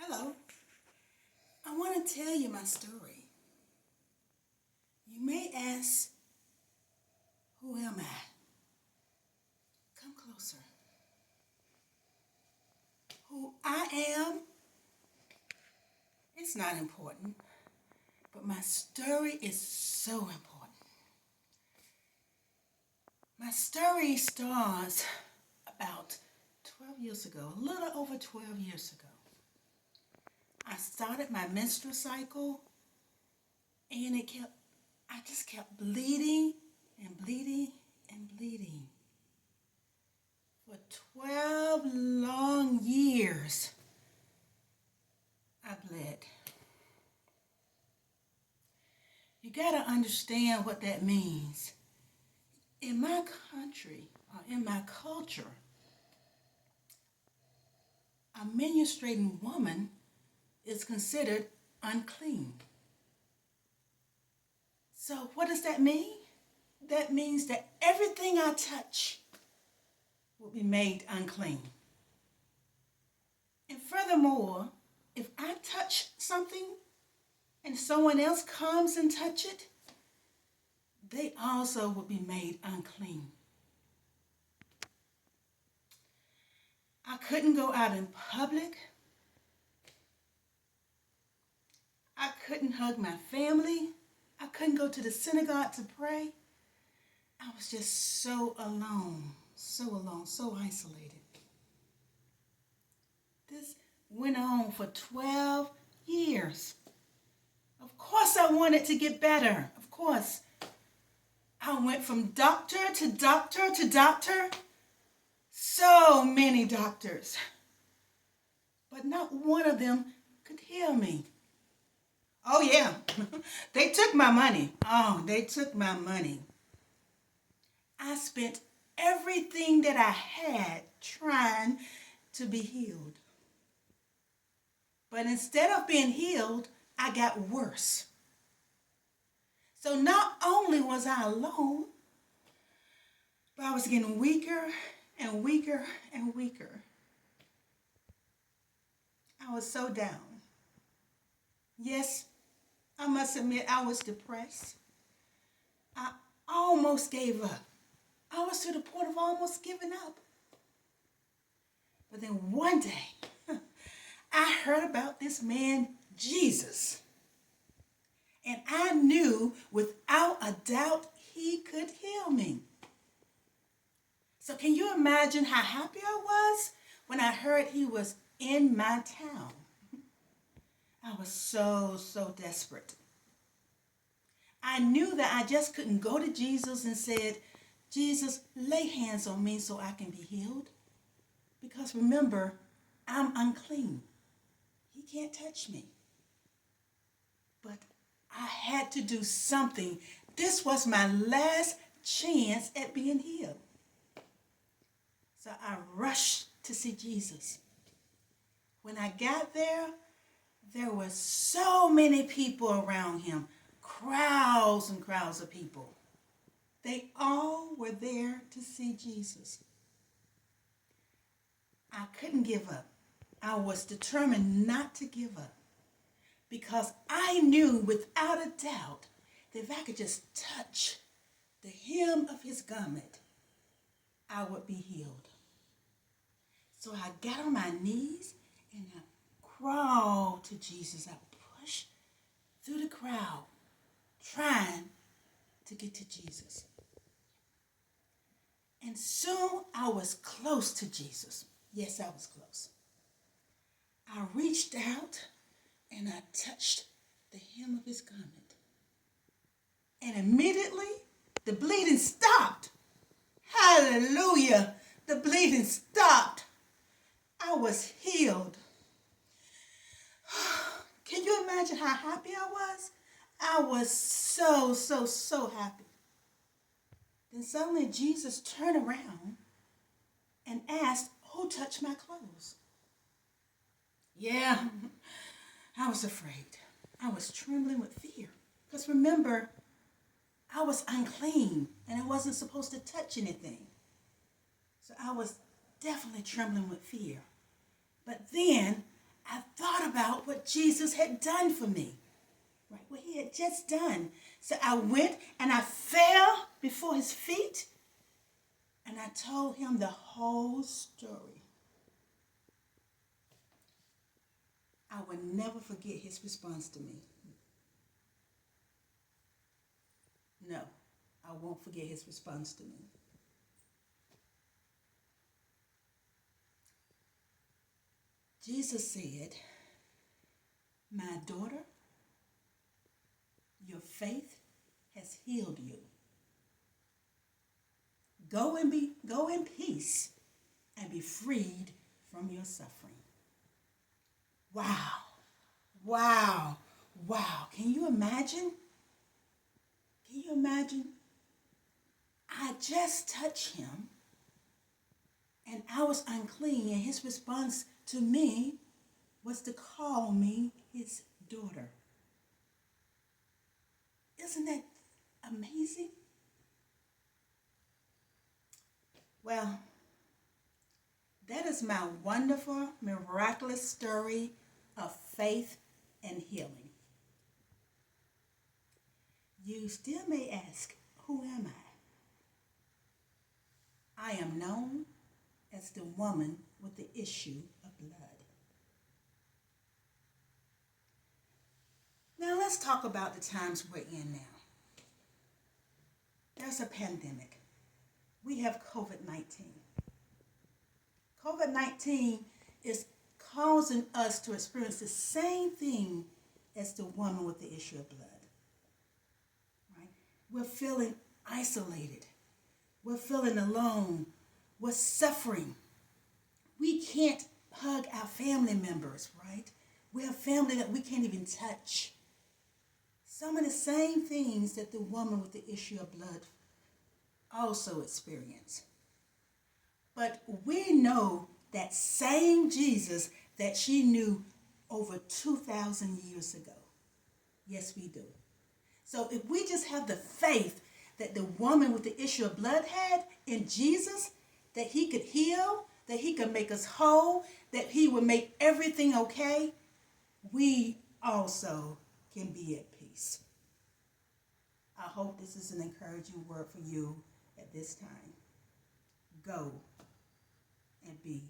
Hello. I want to tell you my story. You may ask, who am I? Come closer. Who I am, it's not important, but my story is so important. My story starts about 12 years ago, a little over 12 years ago. I started my menstrual cycle and I just kept bleeding and bleeding and bleeding. For 12 long years, I bled. You gotta understand what that means. In my country, or in my culture, a menstruating woman is considered unclean. So what does that mean? That means that everything I touch will be made unclean. And furthermore, if I touch something and someone else comes and touch it, they also will be made unclean. I couldn't go out in public. I couldn't hug my family. I couldn't go to the synagogue to pray. I was just so alone, so isolated. This went on for 12 years. Of course I wanted to get better. Of course. I went from doctor to doctor to doctor. So many doctors. But not one of them could heal me. Oh yeah, they took my money. Oh, they took my money. I spent everything that I had trying to be healed. But instead of being healed, I got worse. So not only was I alone, but I was getting weaker and weaker and weaker. I was so down. Yes, I must admit I was depressed. I almost gave up. I was to the point of almost giving up. But then one day, I heard about this man, Jesus. And I knew without a doubt he could heal me. So can you imagine how happy I was when I heard he was in my town? I was so desperate. I knew that I just couldn't go to Jesus and said, Jesus, lay hands on me so I can be healed. Because remember, I'm unclean. He can't touch me. But I had to do something. This was my last chance at being healed. So I rushed to see Jesus. When I got there, there were so many people around him. Crowds and crowds of people. They all were there to see Jesus. I couldn't give up. I was determined not to give up because I knew without a doubt that if I could just touch the hem of his garment, I would be healed. So I got on my knees and I crawled to Jesus. I pushed through the crowd trying to get to Jesus. And soon I was close to Jesus. Yes, I was close. I reached out and I touched the hem of his garment. And immediately the bleeding stopped. Hallelujah. The bleeding stopped. I was healed. Can you imagine how happy I was? I was so happy. Then suddenly Jesus turned around and asked, who touched my clothes? Yeah, I was afraid. I was trembling with fear. Because remember, I was unclean and I wasn't supposed to touch anything. So I was definitely trembling with fear. But then I thought about what Jesus had done for me, right? What he had just done. So I went and I fell before his feet and I told him the whole story. I will never forget his response to me. No, I won't forget his response to me. Jesus said, "My daughter, your faith has healed you. Go in peace and be freed from your suffering." Wow. Wow. Wow. Can you imagine? Can you imagine? I just touched him and I was unclean, and his response to me was to call me his daughter. Isn't that amazing? Well, that is my wonderful, miraculous story of faith and healing. You still may ask, who am I? I am known as the woman with the issue of blood. Now let's talk about the times we're in now. There's a pandemic. We have COVID-19. COVID-19 is causing us to experience the same thing as the woman with the issue of blood. Right? We're feeling isolated. We're feeling alone. We're suffering. We can't hug our family members, right? We have family that we can't even touch. Some of the same things that the woman with the issue of blood also experienced. But we know that same Jesus that she knew over 2,000 years ago. Yes, we do. So if we just have the faith that the woman with the issue of blood had in Jesus, that he could heal, that he could make us whole, that he would make everything okay, we also can be at peace. I hope this is an encouraging word for you at this time. Go and be